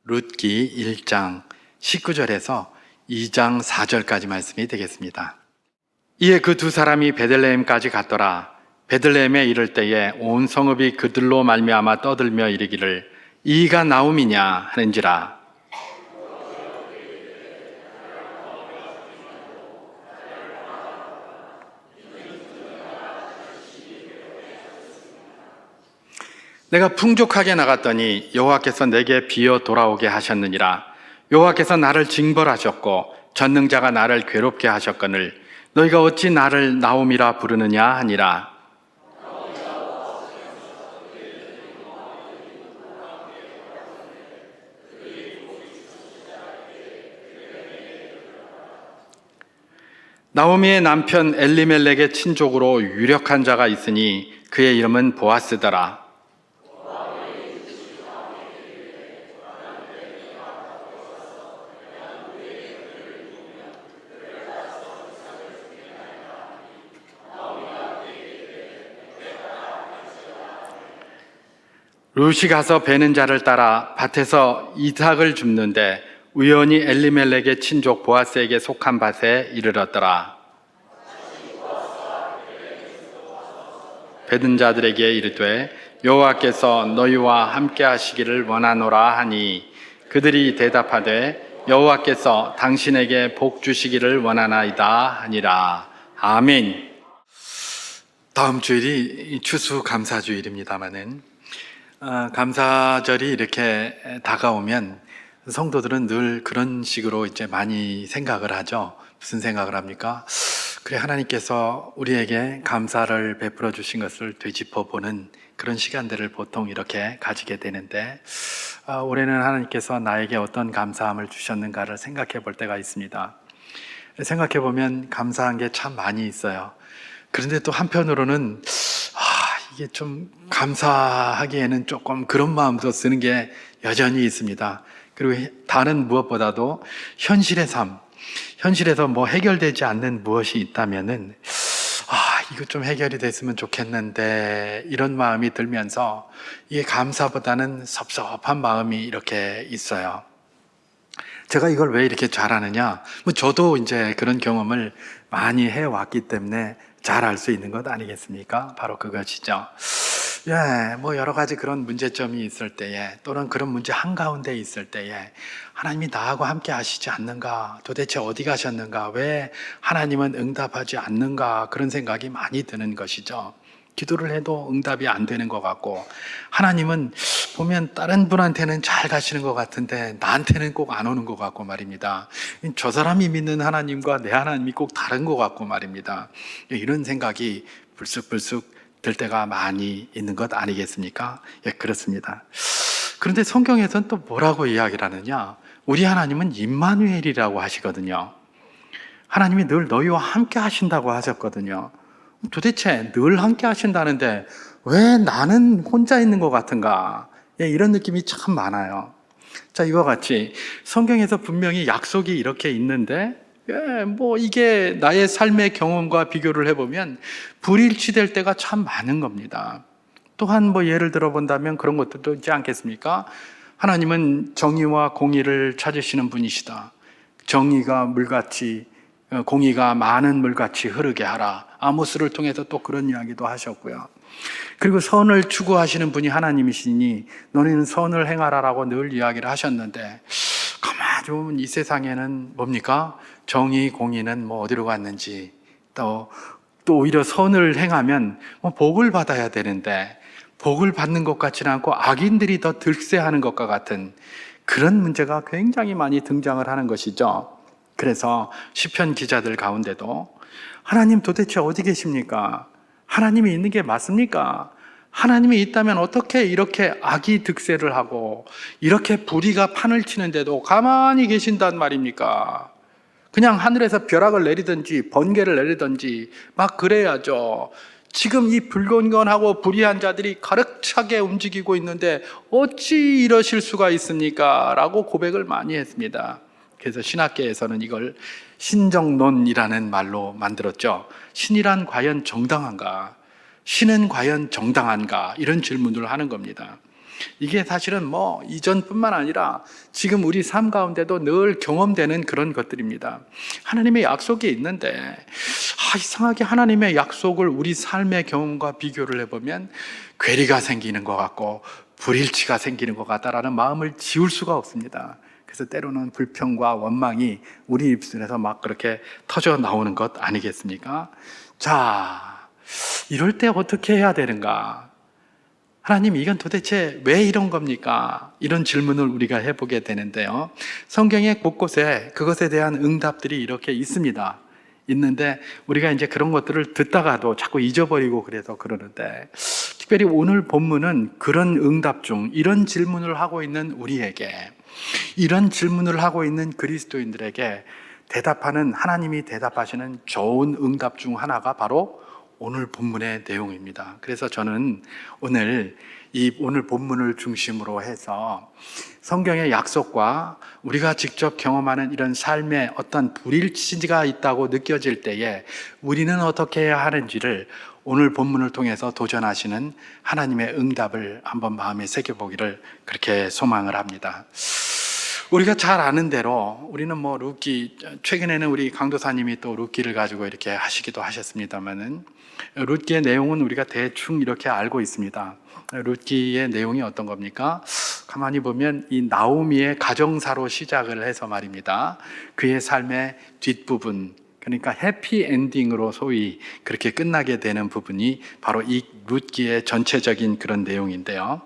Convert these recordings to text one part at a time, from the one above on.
룻기 1장 19절에서 2장 4절까지 말씀이 되겠습니다. 이에 그 두 사람이 베들레헴까지 갔더라. 베들레헴에 이를 때에 온 성읍이 그들로 말미암아 떠들며 이르기를 이가 나옴이냐 하는지라. 내가 풍족하게 나갔더니 여호와께서 내게 비어 돌아오게 하셨느니라. 여호와께서 나를 징벌하셨고 전능자가 나를 괴롭게 하셨거늘 너희가 어찌 나를 나옴이라 부르느냐 하니라. 나오미의 남편 엘리멜렉의 친족으로 유력한 자가 있으니 그의 이름은 보아스더라. 룻이 가서 베는 자를 따라 밭에서 이삭을 줍는데 우연히 엘리멜렉의 친족 보아스에게 속한 밭에 이르렀더라. 베는 자들에게 이르되 여호와께서 너희와 함께 하시기를 원하노라 하니 그들이 대답하되 여호와께서 당신에게 복 주시기를 원하나이다 하니라. 아멘. 다음 주일이 추수감사주일입니다마는 감사절이 이렇게 다가오면 성도들은 늘 그런 식으로 이제 많이 생각을 하죠. 무슨 생각을 합니까? 그래, 하나님께서 우리에게 감사를 베풀어 주신 것을 되짚어 보는 그런 시간들을 보통 이렇게 가지게 되는데, 올해는 하나님께서 나에게 어떤 감사함을 주셨는가를 생각해 볼 때가 있습니다. 생각해 보면 감사한 게 참 많이 있어요. 그런데 또 한편으로는 이게 좀 감사하기에는 조금 그런 마음도 쓰는 게 여전히 있습니다. 그리고 다른 무엇보다도 현실의 삶, 현실에서 뭐 해결되지 않는 무엇이 있다면은 이거 좀 해결이 됐으면 좋겠는데 이런 마음이 들면서 이게 감사보다는 섭섭한 마음이 이렇게 있어요. 제가 이걸 왜 이렇게 잘하느냐? 저도 이제 그런 경험을 많이 해왔기 때문에 잘 알 수 있는 것 아니겠습니까? 바로 그것이죠. 여러 가지 그런 문제점이 있을 때에 또는 그런 문제 한가운데 있을 때에 하나님이 나하고 함께 하시지 않는가? 도대체 어디 가셨는가? 왜 하나님은 응답하지 않는가? 그런 생각이 많이 드는 것이죠. 기도를 해도 응답이 안 되는 것 같고 하나님은 보면 다른 분한테는 잘 가시는 것 같은데 나한테는 꼭 안 오는 것 같고 말입니다. 저 사람이 믿는 하나님과 내 하나님이 꼭 다른 것 같고 말입니다. 이런 생각이 불쑥불쑥 들 때가 많이 있는 것 아니겠습니까? 그렇습니다. 그런데 성경에서는 또 뭐라고 이야기를 하느냐? 우리 하나님은 임마누엘이라고 하시거든요. 하나님이 늘 너희와 함께 하신다고 하셨거든요. 도대체 늘 함께 하신다는데 왜 나는 혼자 있는 것 같은가? 이런 느낌이 참 많아요. 자, 이와 같이 성경에서 분명히 약속이 이렇게 있는데 이게 나의 삶의 경험과 비교를 해보면 불일치될 때가 참 많은 겁니다. 또한 예를 들어 본다면 그런 것들도 있지 않겠습니까? 하나님은 정의와 공의를 찾으시는 분이시다. 정의가 물같이 공의가 많은 물같이 흐르게 하라. 아모스를 통해서 또 그런 이야기도 하셨고요. 그리고 선을 추구하시는 분이 하나님이시니 너희는 선을 행하라라고 늘 이야기를 하셨는데 가만히 보면 이 세상에는 뭡니까? 정의, 공의는 어디로 갔는지 또 오히려 선을 행하면 복을 받아야 되는데 복을 받는 것 같지는 않고 악인들이 더 득세하는 것과 같은 그런 문제가 굉장히 많이 등장을 하는 것이죠. 그래서 시편 기자들 가운데도 하나님 도대체 어디 계십니까? 하나님이 있는 게 맞습니까? 하나님이 있다면 어떻게 이렇게 악이 득세를 하고 이렇게 불의가 판을 치는데도 가만히 계신단 말입니까? 그냥 하늘에서 벼락을 내리든지 번개를 내리든지 막 그래야죠. 지금 이 불건건하고 불의한 자들이 가득차게 움직이고 있는데 어찌 이러실 수가 있습니까? 라고 고백을 많이 했습니다. 그래서 신학계에서는 이걸 신정론이라는 말로 만들었죠. 신이란 과연 정당한가? 신은 과연 정당한가? 이런 질문을 하는 겁니다. 이게 사실은 뭐 이전뿐만 아니라 지금 우리 삶 가운데도 늘 경험되는 그런 것들입니다. 하나님의 약속이 있는데 이상하게 하나님의 약속을 우리 삶의 경험과 비교를 해보면 괴리가 생기는 것 같고 불일치가 생기는 것 같다라는 마음을 지울 수가 없습니다. 그래서 때로는 불평과 원망이 우리 입술에서 막 그렇게 터져 나오는 것 아니겠습니까? 자, 이럴 때 어떻게 해야 되는가? 하나님, 이건 도대체 왜 이런 겁니까? 이런 질문을 우리가 해보게 되는데요. 성경의 곳곳에 그것에 대한 응답들이 이렇게 있습니다. 있는데 우리가 이제 그런 것들을 듣다가도 자꾸 잊어버리고 그래서 그러는데, 특별히 오늘 본문은 그런 응답 중 이런 질문을 하고 있는 우리에게, 이런 질문을 하고 있는 그리스도인들에게 대답하는, 하나님이 대답하시는 좋은 응답 중 하나가 바로 오늘 본문의 내용입니다. 그래서 저는 오늘 본문을 중심으로 해서 성경의 약속과 우리가 직접 경험하는 이런 삶의 어떤 불일치가 있다고 느껴질 때에 우리는 어떻게 해야 하는지를 오늘 본문을 통해서 도전하시는 하나님의 응답을 한번 마음에 새겨보기를 그렇게 소망을 합니다. 우리가 잘 아는 대로 우리는 뭐 룻기, 최근에는 우리 강도사님이 또 룻기를 가지고 이렇게 하시기도 하셨습니다만은, 룻기의 내용은 우리가 대충 이렇게 알고 있습니다. 룻기의 내용이 어떤 겁니까? 가만히 보면 이 나오미의 가정사로 시작을 해서 말입니다. 그의 삶의 뒷부분, 그러니까 해피 엔딩으로 소위 그렇게 끝나게 되는 부분이 바로 이 룻기의 전체적인 그런 내용인데요.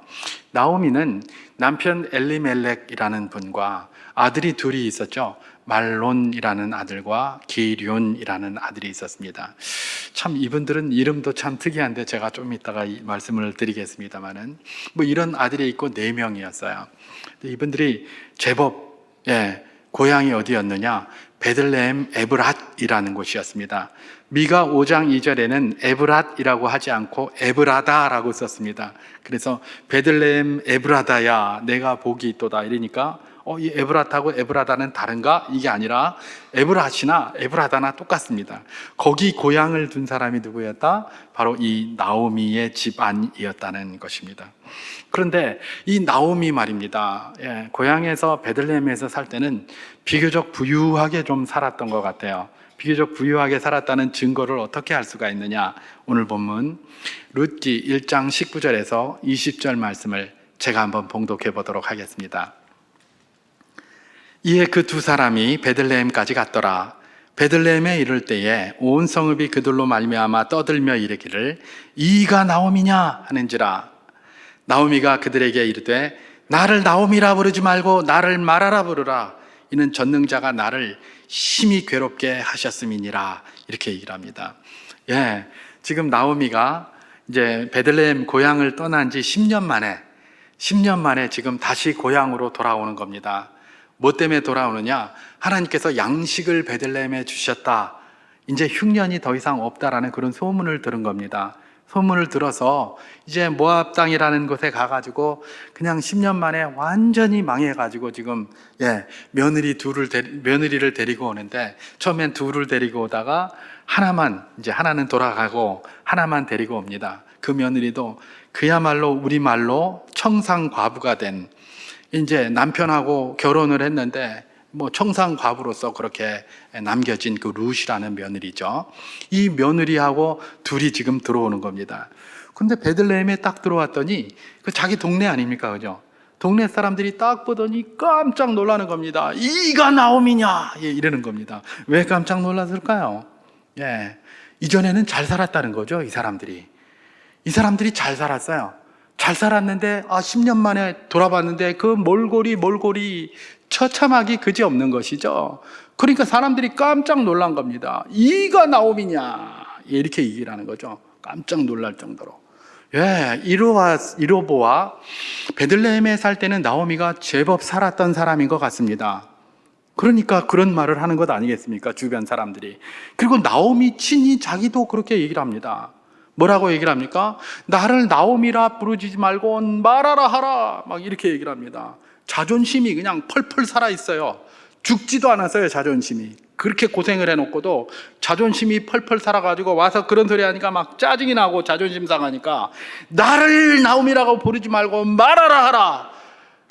나오미는 남편 엘리멜렉이라는 분과 아들이 둘이 있었죠. 말론이라는 아들과 기륜이라는 아들이 있었습니다. 참 이분들은 이름도 참 특이한데 제가 좀 이따가 이 말씀을 드리겠습니다만은, 뭐 이런 아들이 있고 4명이었어요. 이분들이 제법 고향이 어디였느냐? 베들레헴 에브랏이라는 곳이었습니다. 미가 5장 2절에는 에브랏이라고 하지 않고 에브라다라고 썼습니다. 그래서 베들레헴 에브라다야 내가 복이 있도다 이러니까 이 에브랏하고 에브라다는 다른가? 이게 아니라 에브랏이나 에브라다나 똑같습니다. 거기 고향을 둔 사람이 누구였다? 바로 이 나오미의 집안이었다는 것입니다. 그런데 이 나오미 말입니다. 고향에서 베들레헴에서 살 때는 비교적 부유하게 좀 살았던 것 같아요. 비교적 부유하게 살았다는 증거를 어떻게 알 수가 있느냐? 오늘 본문 룻기 1장 19절에서 20절 말씀을 제가 한번 봉독해 보도록 하겠습니다. 이에 그 두 사람이 베들레헴까지 갔더라. 베들레헴에 이를 때에 온 성읍이 그들로 말미암아 떠들며 이르기를 이가 나오미냐 하는지라. 나오미가 그들에게 이르되 나를 나오미라 부르지 말고 나를 마라라 부르라. 이는 전능자가 나를 심히 괴롭게 하셨음이니라. 이렇게 얘기를 합니다. 지금 나오미가 이제 베들레헴 고향을 떠난 지 10년 만에 지금 다시 고향으로 돌아오는 겁니다. 뭐 때문에 돌아오느냐? 하나님께서 양식을 베들레헴에 주셨다. 이제 흉년이 더 이상 없다라는 그런 소문을 들은 겁니다. 소문을 들어서 이제 모압 땅이라는 곳에 가가지고 그냥 10년 만에 완전히 망해가지고 지금 며느리를 데리고 오는데, 처음엔 둘을 데리고 오다가 하나는 돌아가고 하나만 데리고 옵니다. 그 며느리도 그야말로 우리말로 청상과부가 된, 이제 남편하고 결혼을 했는데 뭐 청상과부로서 그렇게 남겨진 그 룻이라는 며느리죠. 이 며느리하고 둘이 지금 들어오는 겁니다. 근데 베들레헴에 딱 들어왔더니 그 자기 동네 아닙니까? 그죠? 동네 사람들이 딱 보더니 깜짝 놀라는 겁니다. 이가 나오미냐? 이러는 겁니다. 왜 깜짝 놀랐을까요? 이전에는 잘 살았다는 거죠. 이 사람들이 잘 살았어요. 잘 살았는데 10년 만에 돌아봤는데 그 몰골이 처참하기 그지없는 것이죠. 그러니까 사람들이 깜짝 놀란 겁니다. 이가 나오미냐? 이렇게 얘기를 하는 거죠. 깜짝 놀랄 정도로. 이로보아 베들레헴에 살 때는 나오미가 제법 살았던 사람인 것 같습니다. 그러니까 그런 말을 하는 것 아니겠습니까? 주변 사람들이. 그리고 나오미 친히 자기도 그렇게 얘기를 합니다. 뭐라고 얘기를 합니까? 나를 나오미라 부르지 말고 마라라 하라. 막 이렇게 얘기를 합니다. 자존심이 그냥 펄펄 살아있어요. 죽지도 않았어요, 자존심이. 그렇게 고생을 해놓고도 자존심이 펄펄 살아가지고 와서 그런 소리 하니까 막 짜증이 나고 자존심 상하니까 나를 나옴이라고 부르지 말고 말하라 하라.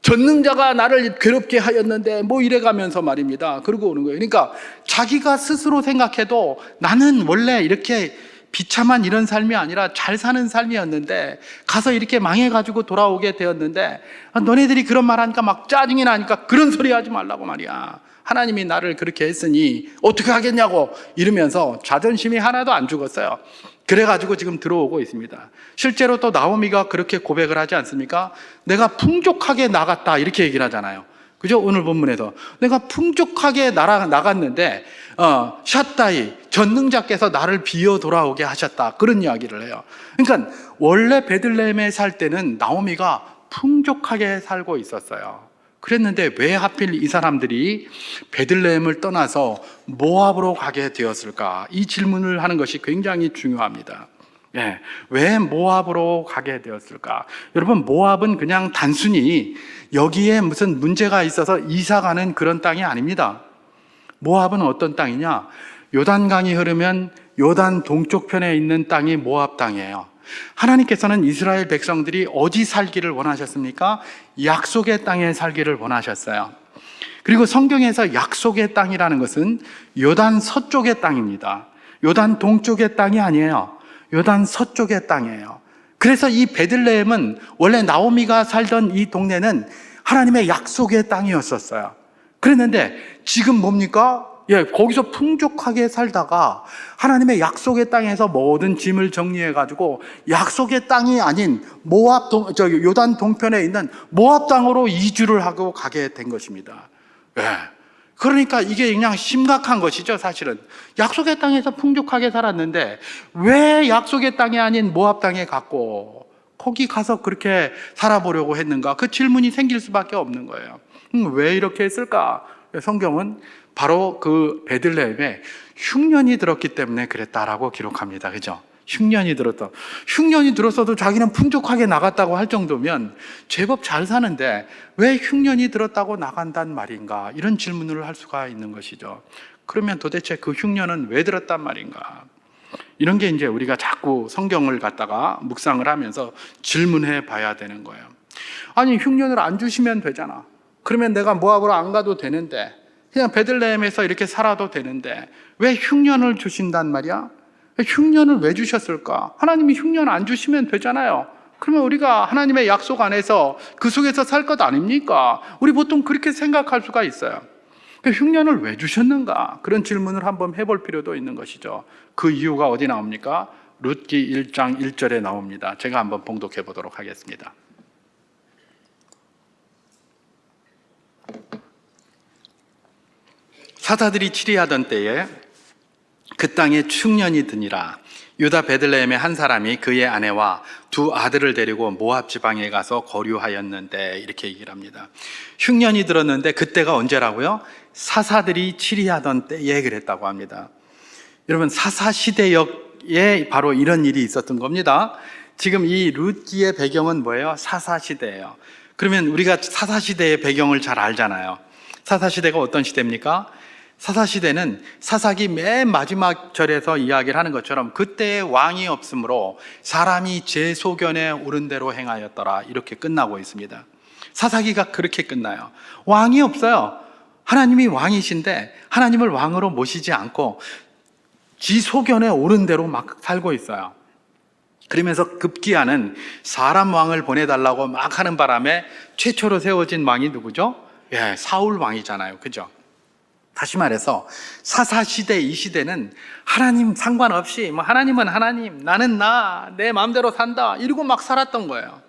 전능자가 나를 괴롭게 하였는데 뭐 이래가면서 말입니다. 그러고 오는 거예요. 그러니까 자기가 스스로 생각해도 나는 원래 이렇게 비참한 이런 삶이 아니라 잘 사는 삶이었는데 가서 이렇게 망해가지고 돌아오게 되었는데 너네들이 그런 말 하니까 막 짜증이 나니까 그런 소리 하지 말라고 말이야. 하나님이 나를 그렇게 했으니 어떻게 하겠냐고 이러면서 자존심이 하나도 안 죽었어요. 그래가지고 지금 들어오고 있습니다. 실제로 또 나오미가 그렇게 고백을 하지 않습니까? 내가 풍족하게 나갔다 이렇게 얘기를 하잖아요. 그죠? 오늘 본문에서 내가 풍족하게 나갔는데 샷다이 전능자께서 나를 비워 돌아오게 하셨다 그런 이야기를 해요. 그러니까 원래 베들레헴에 살 때는 나오미가 풍족하게 살고 있었어요. 그랬는데 왜 하필 이 사람들이 베들레헴을 떠나서 모압으로 가게 되었을까? 이 질문을 하는 것이 굉장히 중요합니다. 예, 왜 모압으로 가게 되었을까? 여러분, 모압은 그냥 단순히 여기에 무슨 문제가 있어서 이사 가는 그런 땅이 아닙니다. 모압은 어떤 땅이냐? 요단강이 흐르면 요단 동쪽 편에 있는 땅이 모압 땅이에요. 하나님께서는 이스라엘 백성들이 어디 살기를 원하셨습니까? 약속의 땅에 살기를 원하셨어요. 그리고 성경에서 약속의 땅이라는 것은 요단 서쪽의 땅입니다. 요단 동쪽의 땅이 아니에요. 요단 서쪽의 땅이에요. 그래서 이 베들레헴은 원래 나오미가 살던 이 동네는 하나님의 약속의 땅이었었어요. 그랬는데 지금 뭡니까? 거기서 풍족하게 살다가 하나님의 약속의 땅에서 모든 짐을 정리해가지고 약속의 땅이 아닌 요단 동편에 있는 모압 땅으로 이주를 하고 가게 된 것입니다. 그러니까 이게 그냥 심각한 것이죠, 사실은. 약속의 땅에서 풍족하게 살았는데 왜 약속의 땅이 아닌 모압 땅에 갔고 거기 가서 그렇게 살아보려고 했는가? 그 질문이 생길 수밖에 없는 거예요. 왜 이렇게 했을까? 성경은 바로 그 베들레헴에 흉년이 들었기 때문에 그랬다라고 기록합니다. 그죠? 흉년이 들었어도 자기는 풍족하게 나갔다고 할 정도면 제법 잘 사는데 왜 흉년이 들었다고 나간단 말인가? 이런 질문을 할 수가 있는 것이죠. 그러면 도대체 그 흉년은 왜 들었단 말인가? 이런 게 이제 우리가 자꾸 성경을 갖다가 묵상을 하면서 질문해 봐야 되는 거예요. 아니, 흉년을 안 주시면 되잖아. 그러면 내가 모압으로 안 가도 되는데 그냥 베들레헴에서 이렇게 살아도 되는데 왜 흉년을 주신단 말이야? 흉년을 왜 주셨을까? 하나님이 흉년 안 주시면 되잖아요. 그러면 우리가 하나님의 약속 안에서 그 속에서 살 것 아닙니까? 우리 보통 그렇게 생각할 수가 있어요. 흉년을 왜 주셨는가? 그런 질문을 한번 해볼 필요도 있는 것이죠. 그 이유가 어디 나옵니까? 룻기 1장 1절에 나옵니다. 제가 한번 봉독해 보도록 하겠습니다. 사사들이 치리하던 때에 그 땅에 충년이 드니라. 유다 베들레헴의 한 사람이 그의 아내와 두 아들을 데리고 모압 지방에 가서 거류하였는데 이렇게 얘기를 합니다. 흉년이 들었는데 그때가 언제라고요? 사사들이 치리하던 때에 그랬다고 합니다. 여러분, 사사 시대에 바로 이런 일이 있었던 겁니다. 지금 이 룻기의 배경은 뭐예요? 사사 시대예요. 그러면 우리가 사사 시대의 배경을 잘 알잖아요. 사사 시대가 어떤 시대입니까? 사사시대는 사사기 맨 마지막 절에서 이야기를 하는 것처럼 그때의 왕이 없으므로 사람이 제 소견에 옳은 대로 행하였더라 이렇게 끝나고 있습니다. 사사기가 그렇게 끝나요. 왕이 없어요. 하나님이 왕이신데 하나님을 왕으로 모시지 않고 지 소견에 옳은 대로 막 살고 있어요. 그러면서 급기야는 사람 왕을 보내달라고 막 하는 바람에 최초로 세워진 왕이 누구죠? 사울 왕이잖아요. 그죠? 다시 말해서 사사시대 이 시대는 하나님 상관없이 하나님은 하나님, 나는 내 마음대로 산다 이러고 막 살았던 거예요.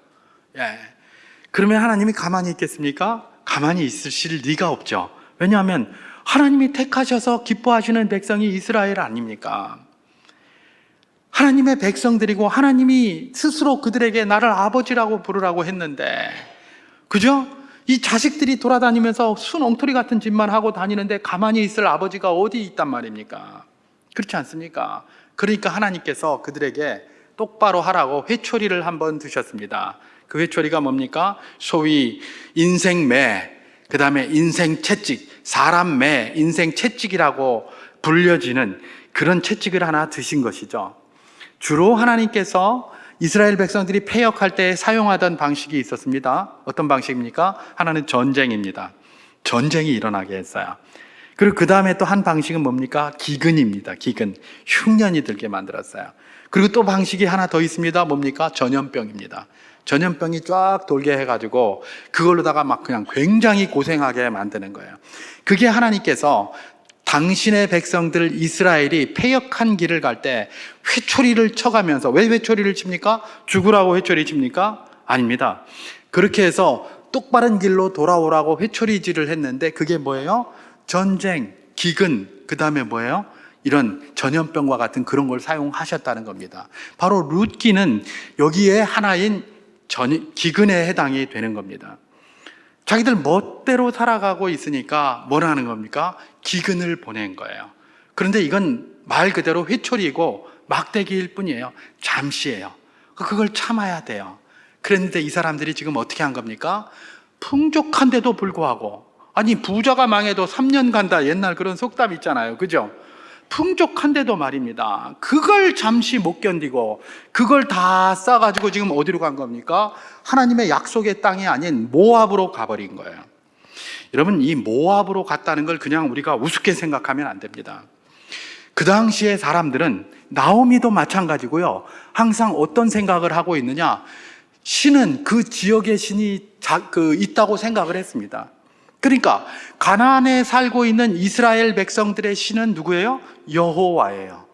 그러면 하나님이 가만히 있겠습니까? 가만히 있으실 리가 없죠. 왜냐하면 하나님이 택하셔서 기뻐하시는 백성이 이스라엘 아닙니까? 하나님의 백성들이고 하나님이 스스로 그들에게 나를 아버지라고 부르라고 했는데, 그죠? 이 자식들이 돌아다니면서 순 엉터리 같은 짓만 하고 다니는데 가만히 있을 아버지가 어디 있단 말입니까? 그렇지 않습니까? 그러니까 하나님께서 그들에게 똑바로 하라고 회초리를 한번 두셨습니다. 그 회초리가 뭡니까? 소위 인생매, 그 다음에 인생 채찍, 사람 매 인생 채찍이라고 불려지는 그런 채찍을 하나 드신 것이죠. 주로 하나님께서 이스라엘 백성들이 패역할 때 사용하던 방식이 있었습니다. 어떤 방식입니까? 하나는 전쟁입니다. 전쟁이 일어나게 했어요. 그리고 그 다음에 또 한 방식은 뭡니까? 기근입니다. 기근. 흉년이 들게 만들었어요. 그리고 또 방식이 하나 더 있습니다. 뭡니까? 전염병입니다. 전염병이 쫙 돌게 해가지고 그걸로다가 막 그냥 굉장히 고생하게 만드는 거예요. 그게 하나님께서 당신의 백성들 이스라엘이 패역한 길을 갈 때 회초리를 쳐가면서, 왜 회초리를 칩니까? 죽으라고 회초리 칩니까? 아닙니다. 그렇게 해서 똑바른 길로 돌아오라고 회초리질을 했는데 그게 뭐예요? 전쟁, 기근, 그 다음에 뭐예요? 이런 전염병과 같은 그런 걸 사용하셨다는 겁니다. 바로 룻기는 여기에 하나인 기근에 해당이 되는 겁니다. 자기들 멋대로 살아가고 있으니까 뭘 하는 겁니까? 기근을 보낸 거예요. 그런데 이건 말 그대로 회초리고 막대기일 뿐이에요. 잠시예요. 그걸 참아야 돼요. 그런데 이 사람들이 지금 어떻게 한 겁니까? 풍족한데도 불구하고, 아니 부자가 망해도 3년 간다, 옛날 그런 속담 있잖아요. 그죠? 풍족한데도 말입니다. 그걸 잠시 못 견디고 그걸 다 싸가지고 지금 어디로 간 겁니까? 하나님의 약속의 땅이 아닌 모압으로 가버린 거예요. 여러분, 이 모압으로 갔다는 걸 그냥 우리가 우습게 생각하면 안 됩니다. 그 당시에 사람들은, 나오미도 마찬가지고요, 항상 어떤 생각을 하고 있느냐, 신은 그 지역의 신이 있다고 생각을 했습니다. 그러니까 가나안에 살고 있는 이스라엘 백성들의 신은 누구예요? 여호와예요.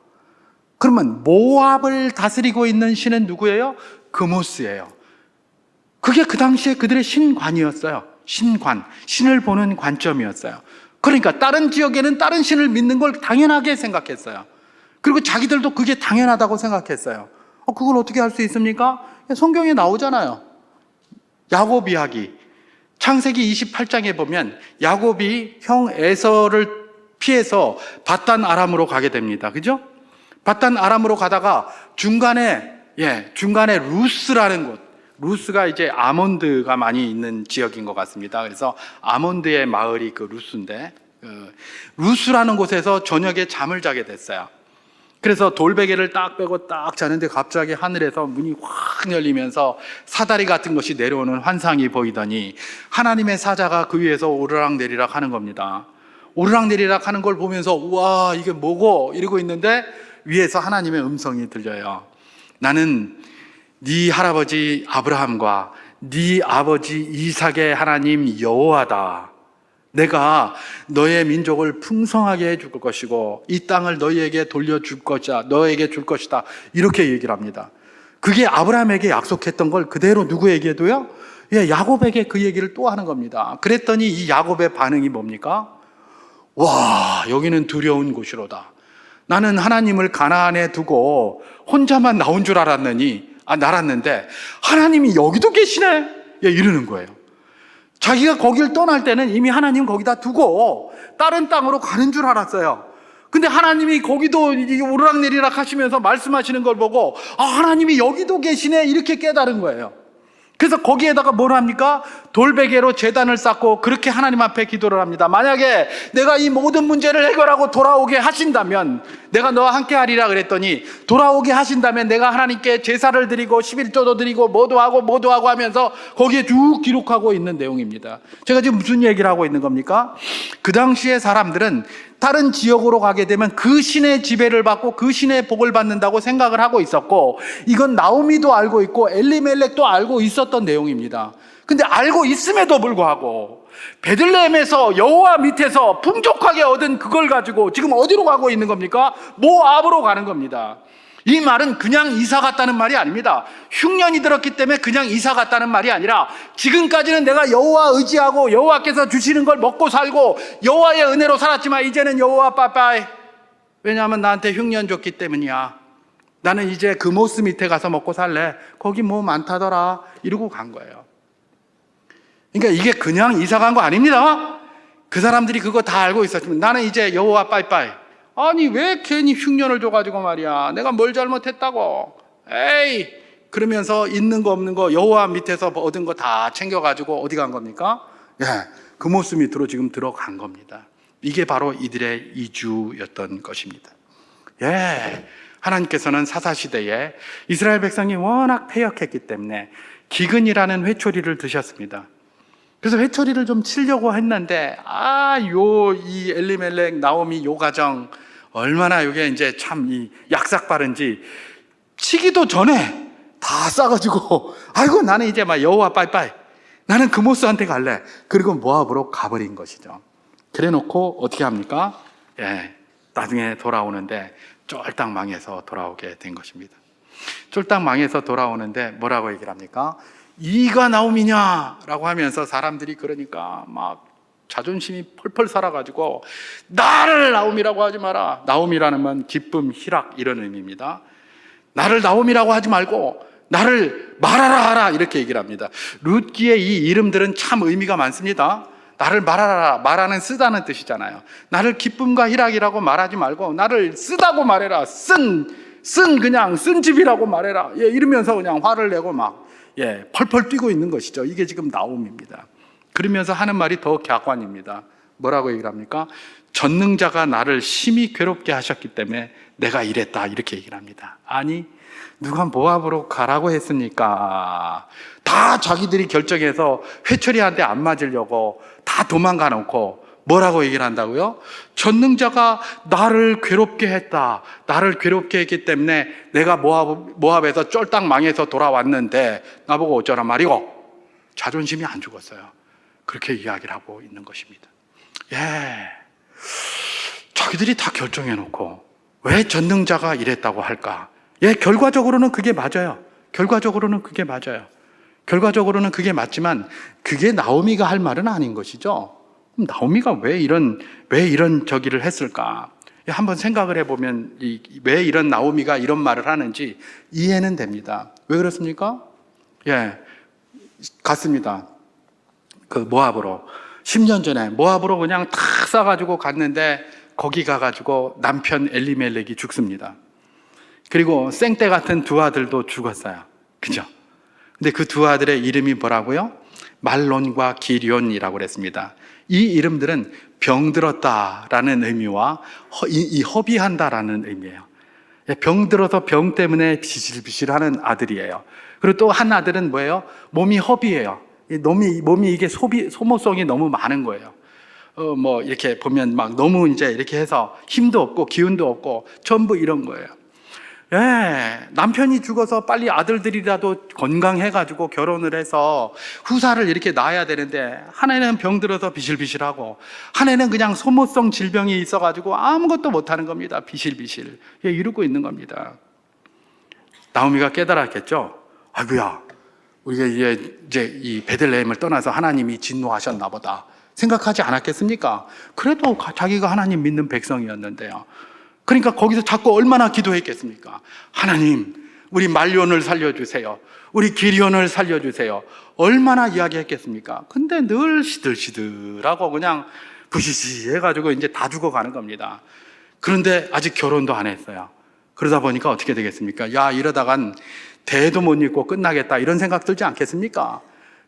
그러면 모압을 다스리고 있는 신은 누구예요? 그모스예요. 그게 그 당시에 그들의 신관이었어요. 신관, 신을 보는 관점이었어요. 그러니까 다른 지역에는 다른 신을 믿는 걸 당연하게 생각했어요. 그리고 자기들도 그게 당연하다고 생각했어요. 그걸 어떻게 할 수 있습니까? 성경에 나오잖아요. 야곱 이야기. 창세기 28장에 보면 야곱이 형 에서를 피해서 밧단 아람으로 가게 됩니다. 그죠? 밧단 아람으로 가다가 중간에 루스라는 곳, 루스가 이제 아몬드가 많이 있는 지역인 것 같습니다. 그래서 아몬드의 마을이 그 루스인데, 루스라는 곳에서 저녁에 잠을 자게 됐어요. 그래서 돌베개를 딱 빼고 딱 자는데 갑자기 하늘에서 문이 확 열리면서 사다리 같은 것이 내려오는 환상이 보이더니 하나님의 사자가 그 위에서 오르락내리락 하는 겁니다. 오르락내리락 하는 걸 보면서 우와, 이게 뭐고 이러고 있는데 위에서 하나님의 음성이 들려요. 나는 네 할아버지 아브라함과 네 아버지 이삭의 하나님 여호와다. 내가 너의 민족을 풍성하게 해줄 것이고 이 땅을 너희에게 돌려줄 것이다. 너에게 줄 것이다. 이렇게 얘기를 합니다. 그게 아브라함에게 약속했던 걸 그대로 누구에게도요? 야곱에게 그 얘기를 또 하는 겁니다. 그랬더니 이 야곱의 반응이 뭡니까? 와, 여기는 두려운 곳이로다. 나는 하나님을 가나안에 두고 혼자만 나온 줄 알았는데 하나님이 여기도 계시네? 이러는 거예요. 자기가 거길 떠날 때는 이미 하나님 거기다 두고 다른 땅으로 가는 줄 알았어요. 근데 하나님이 거기도 오르락내리락 하시면서 말씀하시는 걸 보고 하나님이 여기도 계시네, 이렇게 깨달은 거예요. 그래서 거기에다가 뭘 합니까? 돌베개로 제단을 쌓고 그렇게 하나님 앞에 기도를 합니다. 만약에 내가 이 모든 문제를 해결하고 돌아오게 하신다면 내가 너와 함께 하리라 그랬더니, 돌아오게 하신다면 내가 하나님께 제사를 드리고 11조도 드리고 뭐도 하고 하면서 거기에 쭉 기록하고 있는 내용입니다. 제가 지금 무슨 얘기를 하고 있는 겁니까? 그 당시에 사람들은 다른 지역으로 가게 되면 그 신의 지배를 받고 그 신의 복을 받는다고 생각을 하고 있었고, 이건 나오미도 알고 있고 엘리멜렉도 알고 있었던 내용입니다. 근데 알고 있음에도 불구하고 베들레헴에서 여호와 밑에서 풍족하게 얻은 그걸 가지고 지금 어디로 가고 있는 겁니까? 모압으로 가는 겁니다. 이 말은 그냥 이사 갔다는 말이 아닙니다. 흉년이 들었기 때문에 그냥 이사 갔다는 말이 아니라, 지금까지는 내가 여호와 의지하고 여호와께서 주시는 걸 먹고 살고 여호와의 은혜로 살았지만 이제는 여호와 빠빠이. 왜냐하면 나한테 흉년 줬기 때문이야. 나는 이제 그 모스 밑에 가서 먹고 살래. 거기 뭐 많다더라. 이러고 간 거예요. 그러니까 이게 그냥 이사 간 거 아닙니다. 그 사람들이 그거 다 알고 있었지만 나는 이제 여호와 빠이빠이. 아니 왜 괜히 흉년을 줘가지고 말이야, 내가 뭘 잘못했다고. 에이, 그러면서 있는 거 없는 거 여호와 밑에서 얻은 거 다 챙겨가지고 어디 간 겁니까? 예, 금오스 밑으로 지금 들어간 겁니다. 이게 바로 이들의 이주였던 것입니다. 예, 하나님께서는 사사시대에 이스라엘 백성이 워낙 패역했기 때문에 기근이라는 회초리를 드셨습니다. 그래서 회초리를 좀 치려고 했는데, 이 엘리멜렉, 나오미 요 가정, 얼마나 이게 이제 참 이 약삭 빠른지, 치기도 전에 다 싸가지고, 아이고, 나는 이제 막 여호와 빠이빠이. 나는 금오스한테 갈래. 그리고 모압으로 가버린 것이죠. 그래 놓고 어떻게 합니까? 예, 나중에 돌아오는데 쫄딱 망해서 돌아오게 된 것입니다. 쫄딱 망해서 돌아오는데 뭐라고 얘기를 합니까? 이가 나오미냐? 라고 하면서 사람들이 그러니까 막 자존심이 펄펄 살아가지고 나를 나오미라고 하지 마라. 나오미라는 건 기쁨, 희락 이런 의미입니다. 나를 나오미라고 하지 말고 나를 말하라 하라 이렇게 얘기를 합니다. 룻기의 이 이름들은 참 의미가 많습니다. 나를 말하라, 말하는 쓰다는 뜻이잖아요. 나를 기쁨과 희락이라고 말하지 말고 나를 쓰다고 말해라. 그냥 쓴 집이라고 말해라. 예, 이러면서 그냥 화를 내고 막 펄펄 뛰고 있는 것이죠. 이게 지금 나옴입니다. 그러면서 하는 말이 더 객관입니다. 뭐라고 얘기를 합니까? 전능자가 나를 심히 괴롭게 하셨기 때문에 내가 이랬다 이렇게 얘기를 합니다. 아니, 누가 모압으로 가라고 했습니까? 다 자기들이 결정해서 회초리한테 안 맞으려고 다 도망가 놓고 뭐라고 얘기를 한다고요? 전능자가 나를 괴롭게 했다. 나를 괴롭게 했기 때문에 내가 모압에서 쫄딱 망해서 돌아왔는데 나보고 어쩌란 말이고. 자존심이 안 죽었어요. 그렇게 이야기를 하고 있는 것입니다. 예, 자기들이 다 결정해 놓고 왜 전능자가 이랬다고 할까? 예, 결과적으로는 그게 맞아요. 결과적으로는 그게 맞지만 그게 나오미가 할 말은 아닌 것이죠. 그럼 나오미가 왜 이런 저기를 했을까? 예, 한번 생각을 해보면 왜 이런 나오미가 이런 말을 하는지 이해는 됩니다. 왜 그렇습니까? 예, 갔습니다. 그 모압으로 10년 전에 모압으로 그냥 탁 싸가지고 갔는데 거기 가가지고 남편 엘리멜렉이 죽습니다. 그리고 생떼 같은 두 아들도 죽었어요. 그죠? 근데 그 두 아들의 이름이 뭐라고요? 말론과 기럨이라고 그랬습니다. 이 이름들은 병들었다라는 의미와 허비한다라는 의미예요. 병들어서 병 때문에 비실비실하는 아들이에요. 그리고 또 한 아들은 뭐예요? 몸이 허비예요. 몸이 이게 소모성이 너무 많은 거예요. 뭐 이렇게 보면 막 너무 이제 이렇게 해서 힘도 없고 기운도 없고 전부 이런 거예요. 예, 남편이 죽어서 빨리 아들들이라도 건강해가지고 결혼을 해서 후사를 이렇게 낳아야 되는데 한 애는 병들어서 비실비실하고 한 애는 그냥 소모성 질병이 있어가지고 아무것도 못하는 겁니다. 비실비실. 예, 이러고 있는 겁니다. 나오미가 깨달았겠죠. 아이고야, 우리가 이제 이 베들레헴을 떠나서 하나님이 진노하셨나 보다 생각하지 않았겠습니까? 그래도 자기가 하나님 믿는 백성이었는데요. 그러니까 거기서 자꾸 얼마나 기도했겠습니까? 하나님, 우리 말론을 살려주세요. 우리 기럨을 살려주세요. 얼마나 이야기했겠습니까? 근데 늘 시들시들하고 그냥 부시시 해가지고 이제 다 죽어가는 겁니다. 그런데 아직 결혼도 안 했어요. 그러다 보니까 어떻게 되겠습니까? 야, 이러다간 대도 못 읽고 끝나겠다 이런 생각 들지 않겠습니까?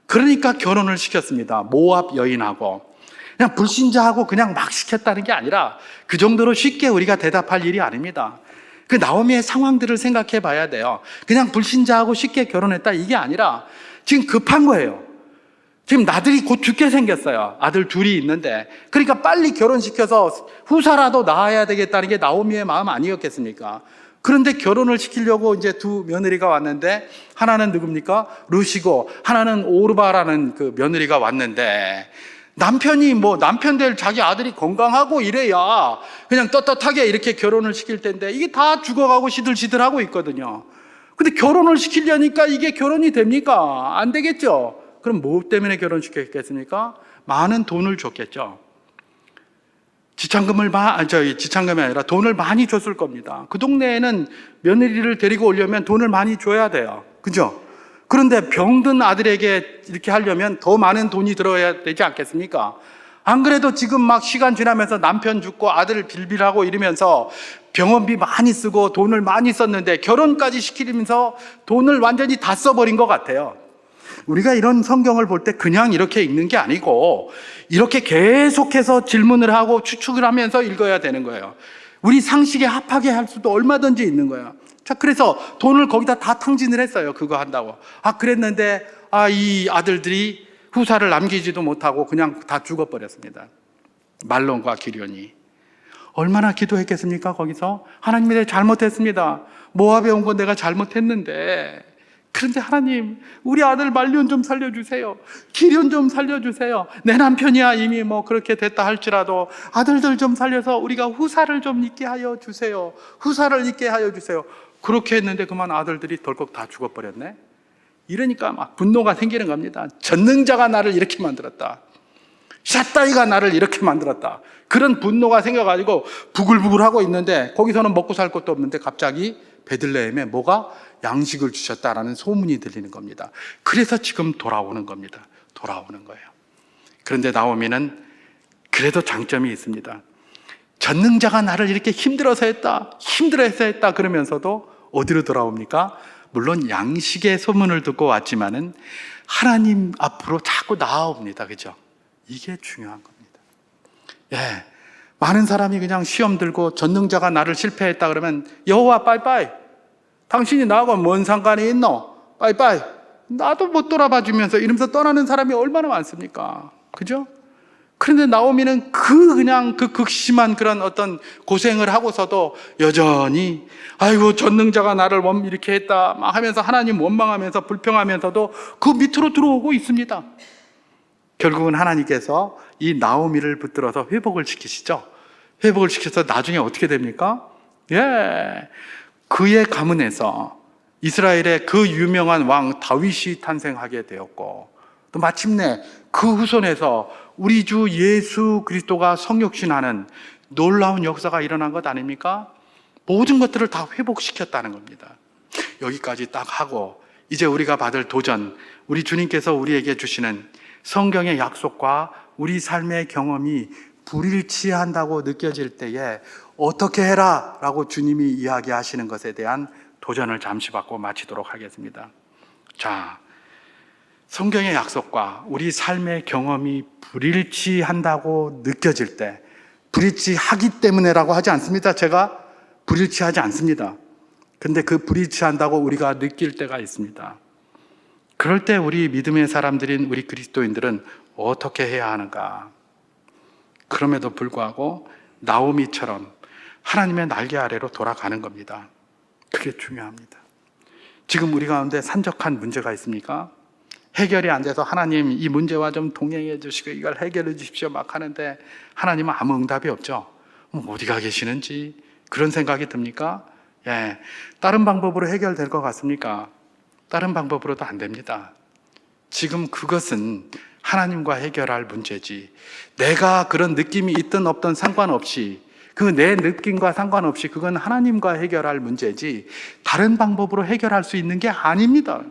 그러니까 결혼을 시켰습니다. 모압 여인하고. 그냥 불신자하고 그냥 막 시켰다는 게 아니라 그 정도로 쉽게 우리가 대답할 일이 아닙니다. 그 나오미의 상황들을 생각해 봐야 돼요. 그냥 불신자하고 쉽게 결혼했다 이게 아니라 지금 급한 거예요. 지금 나들이 곧 죽게 생겼어요. 아들 둘이 있는데. 그러니까 빨리 결혼시켜서 후사라도 낳아야 되겠다는 게 나오미의 마음 아니었겠습니까? 그런데 결혼을 시키려고 이제 두 며느리가 왔는데 하나는 누굽니까? 룻이고 하나는 오르바라는 그 며느리가 왔는데 남편이 남편 될 자기 아들이 건강하고 이래야 그냥 떳떳하게 이렇게 결혼을 시킬 텐데 이게 다 죽어가고 시들시들하고 있거든요. 근데 결혼을 시키려니까 이게 결혼이 됩니까? 안 되겠죠. 그럼 뭐 때문에 결혼시켰겠습니까? 많은 돈을 줬겠죠. 지참금이 아니라 돈을 많이 줬을 겁니다. 그 동네에는 며느리를 데리고 오려면 돈을 많이 줘야 돼요. 그죠? 그런데 병든 아들에게 이렇게 하려면 더 많은 돈이 들어야 되지 않겠습니까? 안 그래도 지금 막 시간 지나면서 남편 죽고 아들 빌빌하고 이러면서 병원비 많이 쓰고 돈을 많이 썼는데 결혼까지 시키면서 돈을 완전히 다 써버린 것 같아요. 우리가 이런 성경을 볼 때 그냥 이렇게 읽는 게 아니고 이렇게 계속해서 질문을 하고 추측을 하면서 읽어야 되는 거예요. 우리 상식에 합하게 할 수도 얼마든지 있는 거예요. 자, 그래서 돈을 거기다 다 탕진을 했어요. 그거 한다고. 그랬는데 이 아들들이 후사를 남기지도 못하고 그냥 다 죽어버렸습니다. 말론과 기련이. 얼마나 기도했겠습니까? 거기서 하나님이 내가 잘못했습니다. 모압에 온 건 내가 잘못했는데, 그런데 하나님, 우리 아들 말론 좀 살려주세요. 기련 좀 살려주세요. 내 남편이야 이미 뭐 그렇게 됐다 할지라도 아들들 좀 살려서 우리가 후사를 좀 있게 하여 주세요. 후사를 있게 하여 주세요. 그렇게 했는데 그만 아들들이 덜컥 다 죽어버렸네. 이러니까 막 분노가 생기는 겁니다. 전능자가 나를 이렇게 만들었다. 샷다이가 나를 이렇게 만들었다. 그런 분노가 생겨가지고 부글부글하고 있는데 거기서는 먹고 살 것도 없는데 갑자기 베들레헴에 뭐가 양식을 주셨다라는 소문이 들리는 겁니다. 그래서 지금 돌아오는 겁니다. 돌아오는 거예요. 그런데 나오미는 그래도 장점이 있습니다. 전능자가 나를 이렇게 힘들어서 했다 그러면서도 어디로 돌아옵니까? 물론 양식의 소문을 듣고 왔지만은 하나님 앞으로 자꾸 나아옵니다. 그죠? 이게 중요한 겁니다. 예, 많은 사람이 그냥 시험 들고 전능자가 나를 실패했다 그러면 여호와 빠이빠이, 당신이 나하고 뭔 상관이 있노? 빠이빠이, 나도 못 돌아봐 주면서 이러면서 떠나는 사람이 얼마나 많습니까? 그죠? 그런데 나오미는 그냥 극심한 그런 어떤 고생을 하고서도 여전히 아이고 전능자가 나를 이렇게 했다 막 하면서 하나님 원망하면서 불평하면서도 그 밑으로 들어오고 있습니다. 결국은 하나님께서 이 나오미를 붙들어서 회복을 시키시죠. 회복을 시켜서 나중에 어떻게 됩니까? 예, 그의 가문에서 이스라엘의 그 유명한 왕 다윗이 탄생하게 되었고, 또 마침내 그 후손에서 우리 주 예수 그리스도가 성육신하는 놀라운 역사가 일어난 것 아닙니까? 모든 것들을 다 회복시켰다는 겁니다. 여기까지 딱 하고 이제 우리가 받을 도전, 우리 주님께서 우리에게 주시는 성경의 약속과 우리 삶의 경험이 불일치한다고 느껴질 때에 어떻게 해라 라고 주님이 이야기하시는 것에 대한 도전을 잠시 받고 마치도록 하겠습니다. 자, 성경의 약속과 우리 삶의 경험이 불일치한다고 느껴질 때, 불일치하기 때문에라고 하지 않습니다. 제가 불일치하지 않습니다. 근데 그 불일치한다고 우리가 느낄 때가 있습니다. 그럴 때 우리 믿음의 사람들인 우리 그리스도인들은 어떻게 해야 하는가? 그럼에도 불구하고 나오미처럼 하나님의 날개 아래로 돌아가는 겁니다. 그게 중요합니다. 지금 우리 가운데 산적한 문제가 있습니까? 해결이 안 돼서 하나님 이 문제와 좀 동행해 주시고 이걸 해결해 주십시오 막 하는데 하나님은 아무 응답이 없죠. 어디가 계시는지 그런 생각이 듭니까? 예, 다른 방법으로 해결될 것 같습니까? 다른 방법으로도 안 됩니다. 지금 그것은 하나님과 해결할 문제지, 내가 그런 느낌이 있든 없든 상관없이, 그 내 느낌과 상관없이 그건 하나님과 해결할 문제지 다른 방법으로 해결할 수 있는 게 아닙니다.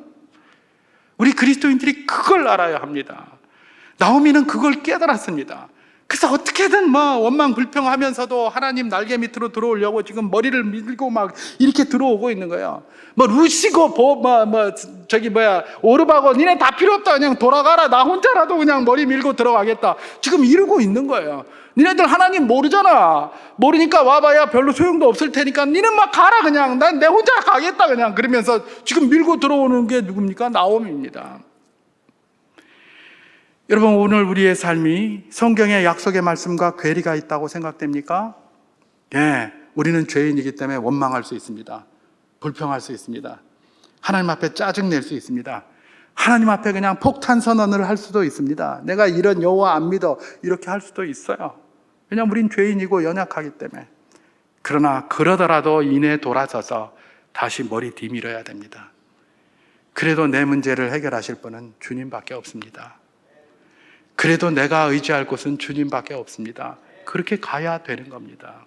우리 그리스도인들이 그걸 알아야 합니다. 나오미는 그걸 깨달았습니다. 그래서 어떻게든 원망 불평하면서도 하나님 날개 밑으로 들어오려고 지금 머리를 밀고 막 이렇게 들어오고 있는 거예요. 루시고 오르바고 니네 다 필요 없다, 그냥 돌아가라, 나 혼자라도 그냥 머리 밀고 들어가겠다, 지금 이러고 있는 거예요. 니네들 하나님 모르잖아. 모르니까 와봐야 별로 소용도 없을 테니까 니는 막 가라, 그냥 난 내 혼자 가겠다 그냥, 그러면서 지금 밀고 들어오는 게 누굽니까? 나오미입니다. 여러분, 오늘 우리의 삶이 성경의 약속의 말씀과 괴리가 있다고 생각됩니까? 예, 우리는 죄인이기 때문에 원망할 수 있습니다. 불평할 수 있습니다. 하나님 앞에 짜증낼 수 있습니다. 하나님 앞에 그냥 폭탄 선언을 할 수도 있습니다. 내가 이런 여호와 안 믿어, 이렇게 할 수도 있어요. 왜냐하면 우린 죄인이고 연약하기 때문에. 그러나 그러더라도 이내 돌아서서 다시 머리 뒤밀어야 됩니다. 그래도 내 문제를 해결하실 분은 주님밖에 없습니다. 그래도 내가 의지할 곳은 주님밖에 없습니다. 그렇게 가야 되는 겁니다.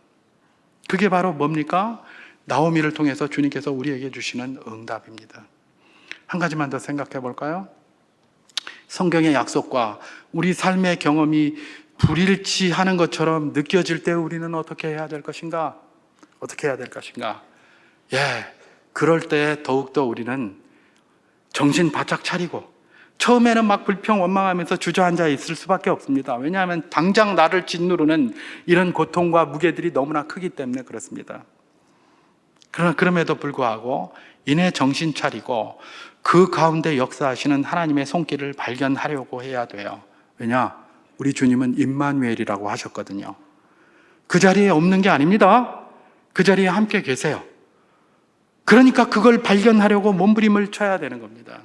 그게 바로 뭡니까? 나오미를 통해서 주님께서 우리에게 주시는 응답입니다. 한 가지만 더 생각해 볼까요? 성경의 약속과 우리 삶의 경험이 불일치하는 것처럼 느껴질 때 우리는 어떻게 해야 될 것인가? 어떻게 해야 될 것인가? 예, 그럴 때 더욱더 우리는 정신 바짝 차리고 처음에는 막 불평 원망하면서 주저앉아 있을 수밖에 없습니다. 왜냐하면 당장 나를 짓누르는 이런 고통과 무게들이 너무나 크기 때문에 그렇습니다. 그러나 그럼에도 불구하고 이내 정신 차리고 그 가운데 역사하시는 하나님의 손길을 발견하려고 해야 돼요. 왜냐? 우리 주님은 임마누엘이라고 하셨거든요. 그 자리에 없는 게 아닙니다. 그 자리에 함께 계세요. 그러니까 그걸 발견하려고 몸부림을 쳐야 되는 겁니다.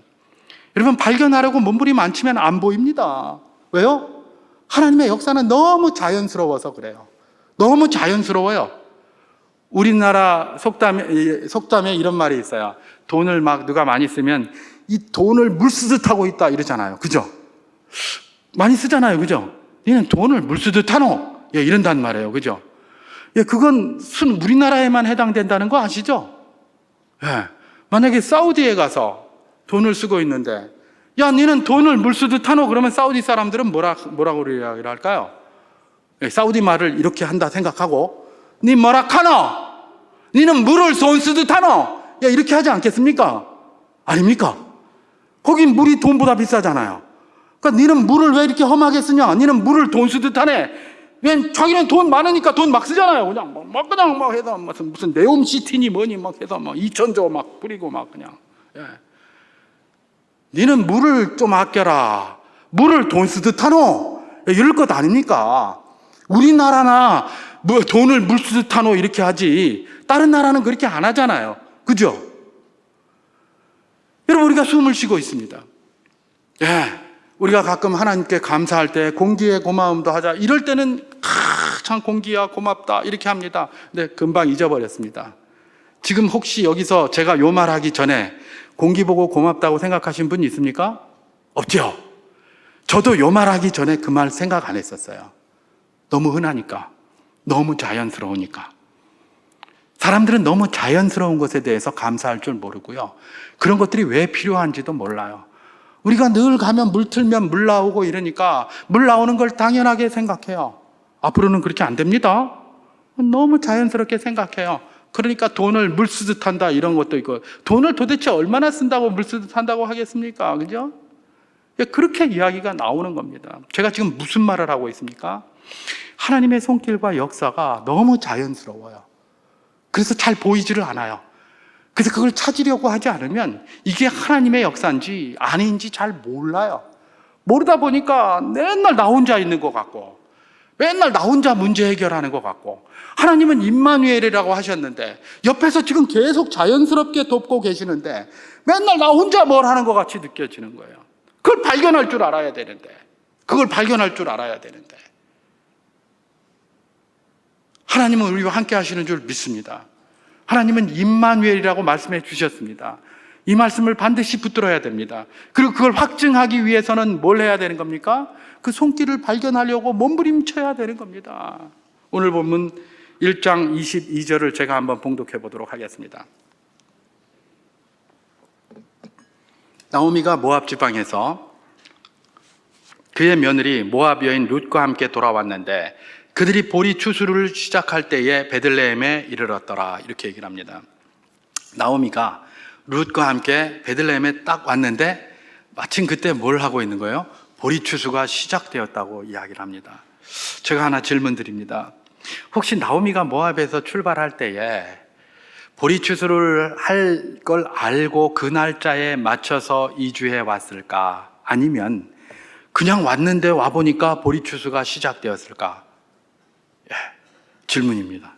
여러분, 발견하려고 몸부림 안 치면 안 보입니다. 왜요? 하나님의 역사는 너무 자연스러워서 그래요. 너무 자연스러워요. 우리나라 속담에 이런 말이 있어요. 돈을 막 누가 많이 쓰면 이 돈을 물 쓰듯 하고 있다 이러잖아요. 그죠? 많이 쓰잖아요. 그죠? 얘는 돈을 물 쓰듯 하노? 예, 이런단 말이에요. 그죠? 예, 그건 우리나라에만 해당된다는 거 아시죠? 예. 만약에 사우디에 가서 돈을 쓰고 있는데, 야, 니는 돈을 물 쓰듯 하노? 그러면 사우디 사람들은 뭐라고 할까요? 예, 사우디 말을 이렇게 한다 생각하고, 니 뭐라 카노? 니는 물을 손 쓰듯 하노? 야, 이렇게 하지 않겠습니까? 아닙니까? 거긴 물이 돈보다 비싸잖아요. 그러니까 니는 물을 왜 이렇게 험하게 쓰냐? 니는 물을 돈 쓰듯 하네. 왜 자기는 돈 많으니까 돈 막 쓰잖아요. 그냥 막 해서 무슨 네옴시티니 뭐니 막 해서 막 2,000조 막 뿌리고 막 그냥. 예. 니는 물을 좀 아껴라. 물을 돈 쓰듯 하노? 이럴 것 아닙니까? 우리나라나 뭐 돈을 물 쓰듯 하노 이렇게 하지. 다른 나라는 그렇게 안 하잖아요. 그죠? 여러분, 우리가 숨을 쉬고 있습니다. 예. 우리가 가끔 하나님께 감사할 때 공기에 고마움도 하자. 이럴 때는 참 공기야 고맙다 이렇게 합니다. 근데 금방 잊어버렸습니다. 지금 혹시 여기서 제가 요 말하기 전에 공기 보고 고맙다고 생각하신 분 있습니까? 없죠? 저도 요 말하기 전에 그 말 생각 안 했었어요. 너무 흔하니까, 너무 자연스러우니까. 사람들은 너무 자연스러운 것에 대해서 감사할 줄 모르고요. 그런 것들이 왜 필요한지도 몰라요. 우리가 늘 가면 물 틀면 물 나오고 이러니까 물 나오는 걸 당연하게 생각해요. 앞으로는 그렇게 안 됩니다. 너무 자연스럽게 생각해요. 그러니까 돈을 물 쓰듯 한다 이런 것도 있고, 돈을 도대체 얼마나 쓴다고 물 쓰듯 한다고 하겠습니까? 그죠? 그렇게 이야기가 나오는 겁니다. 제가 지금 무슨 말을 하고 있습니까? 하나님의 손길과 역사가 너무 자연스러워요. 그래서 잘 보이지를 않아요. 그래서 그걸 찾으려고 하지 않으면 이게 하나님의 역사인지 아닌지 잘 몰라요. 모르다 보니까 맨날 나 혼자 있는 것 같고, 맨날 나 혼자 문제 해결하는 것 같고, 하나님은 임마누엘이라고 하셨는데 옆에서 지금 계속 자연스럽게 돕고 계시는데 맨날 나 혼자 뭘 하는 것 같이 느껴지는 거예요. 그걸 발견할 줄 알아야 되는데, 하나님은 우리와 함께 하시는 줄 믿습니다. 하나님은 임마누엘이라고 말씀해 주셨습니다. 이 말씀을 반드시 붙들어야 됩니다. 그리고 그걸 확증하기 위해서는 뭘 해야 되는 겁니까? 그 손길을 발견하려고 몸부림쳐야 되는 겁니다. 오늘 본문 1장 22절을 제가 한번 봉독해 보도록 하겠습니다. 나오미가 모압 지방에서 그의 며느리 모압 여인 룻과 함께 돌아왔는데 그들이 보리 추수를 시작할 때에 베들레헴에 이르렀더라. 이렇게 얘기를 합니다. 나오미가 룻과 함께 베들레헴에 딱 왔는데 마침 그때 뭘 하고 있는 거예요? 보리 추수가 시작되었다고 이야기를 합니다. 제가 하나 질문 드립니다. 혹시 나오미가 모압에서 출발할 때에 보리 추수를 할 걸 알고 그 날짜에 맞춰서 이주해 왔을까? 아니면 그냥 왔는데 와보니까 보리 추수가 시작되었을까? 예, 질문입니다.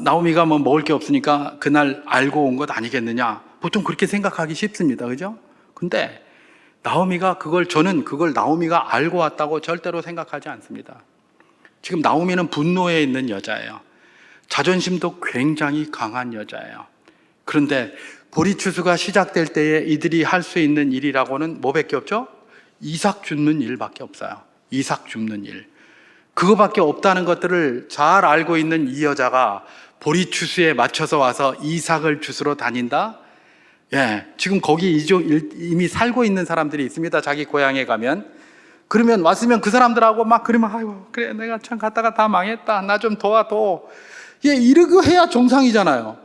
나오미가 먹을 게 없으니까 그날 알고 온 것 아니겠느냐? 보통 그렇게 생각하기 쉽습니다. 그죠? 근데 저는 그걸 나오미가 알고 왔다고 절대로 생각하지 않습니다. 지금 나오미는 분노에 있는 여자예요. 자존심도 굉장히 강한 여자예요. 그런데 보리 추수가 시작될 때에 이들이 할 수 있는 일이라고는 뭐밖에 없죠? 이삭 줍는 일밖에 없어요. 이삭 줍는 일. 그거밖에 없다는 것들을 잘 알고 있는 이 여자가 보리 추수에 맞춰서 와서 이삭을 주스러 다닌다? 예, 지금 거기 이미 살고 있는 사람들이 있습니다. 자기 고향에 가면. 그러면 왔으면 그 사람들하고 막 그러면 아이고 그래 내가 참 갔다가 다 망했다. 나 좀 도와줘. 예, 이러고 해야 정상이잖아요.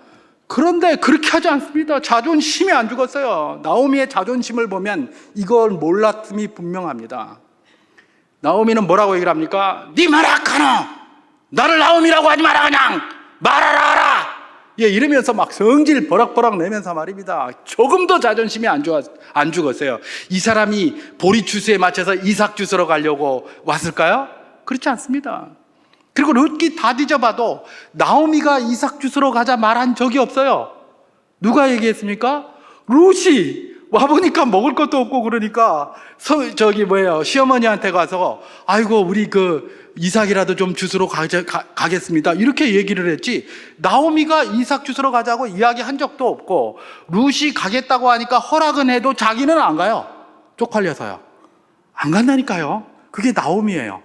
그런데 그렇게 하지 않습니다. 자존심이 안 죽었어요. 나오미의 자존심을 보면 이걸 몰랐음이 분명합니다. 나오미는 뭐라고 얘기를 합니까? 네 말아 카노, 나를 나오미라고 하지 마라, 그냥 말하라 하라. 예, 이러면서 막 성질 버럭버럭 내면서 말입니다. 조금도 자존심이 안 죽었어요. 이 사람이 보리추수에 맞춰서 이삭 주스러 가려고 왔을까요? 그렇지 않습니다. 그리고 룻기 다 뒤져봐도 나오미가 이삭 주스러 가자 말한 적이 없어요. 누가 얘기했습니까? 룻이 와보니까 먹을 것도 없고 그러니까 시어머니한테 가서 아이고 우리 이삭이라도 좀 주스러 가겠습니다 이렇게 얘기를 했지, 나오미가 이삭 주스러 가자고 이야기한 적도 없고, 룻이 가겠다고 하니까 허락은 해도 자기는 안 가요. 쪽팔려서요. 안 간다니까요. 그게 나오미예요.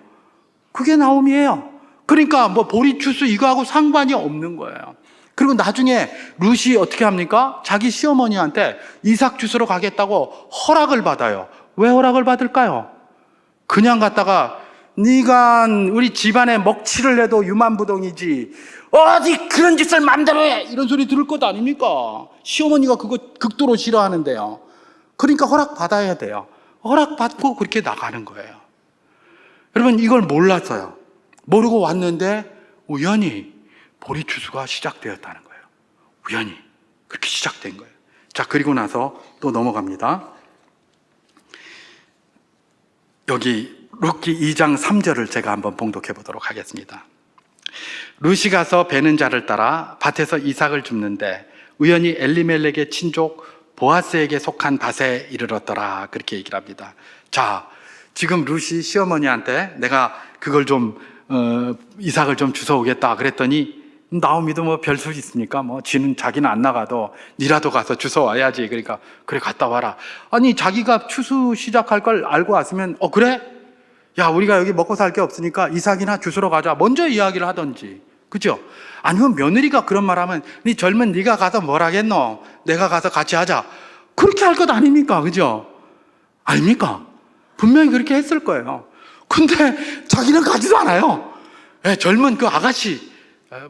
그러니까 뭐 보리추수 이거하고 상관이 없는 거예요. 그리고 나중에 룻이 어떻게 합니까? 자기 시어머니한테 이삭 주스러 가겠다고 허락을 받아요. 왜 허락을 받을까요? 그냥 갔다가 네가 우리 집안에 먹칠을 해도 유만부동이지 어디 그런 짓을 맘대로 해, 이런 소리 들을 것 아닙니까? 시어머니가 그거 극도로 싫어하는데요. 그러니까 허락 받아야 돼요. 허락 받고 그렇게 나가는 거예요. 여러분, 이걸 몰랐어요. 모르고 왔는데 우연히 보리추수가 시작되었다는 거예요. 우연히 그렇게 시작된 거예요. 자, 그리고 나서 또 넘어갑니다. 여기 룻기 2장 3절을 제가 한번 봉독해 보도록 하겠습니다. 룻이 가서 베는 자를 따라 밭에서 이삭을 줍는데 우연히 엘리멜렉의 친족 보아스에게 속한 밭에 이르렀더라, 그렇게 얘기를 합니다. 자, 지금 룻이 시어머니한테 내가 그걸 좀 이삭을 좀 주워오겠다 그랬더니 나오미도 뭐 별소리 있습니까? 뭐 자기는 안 나가도 니라도 가서 주워와야지. 그러니까 그래 갔다 와라. 아니 자기가 추수 시작할 걸 알고 왔으면 그래? 야, 우리가 여기 먹고 살 게 없으니까 이삭이나 주스러 가자, 먼저 이야기를 하던지, 그죠? 아니면 며느리가 그런 말하면 니 젊은 네가 가서 뭘 하겠노? 내가 가서 같이 하자, 그렇게 할 것 아닙니까? 그죠? 아닙니까? 분명히 그렇게 했을 거예요. 근데 자기는 가지도 않아요. 예, 젊은 그 아가씨,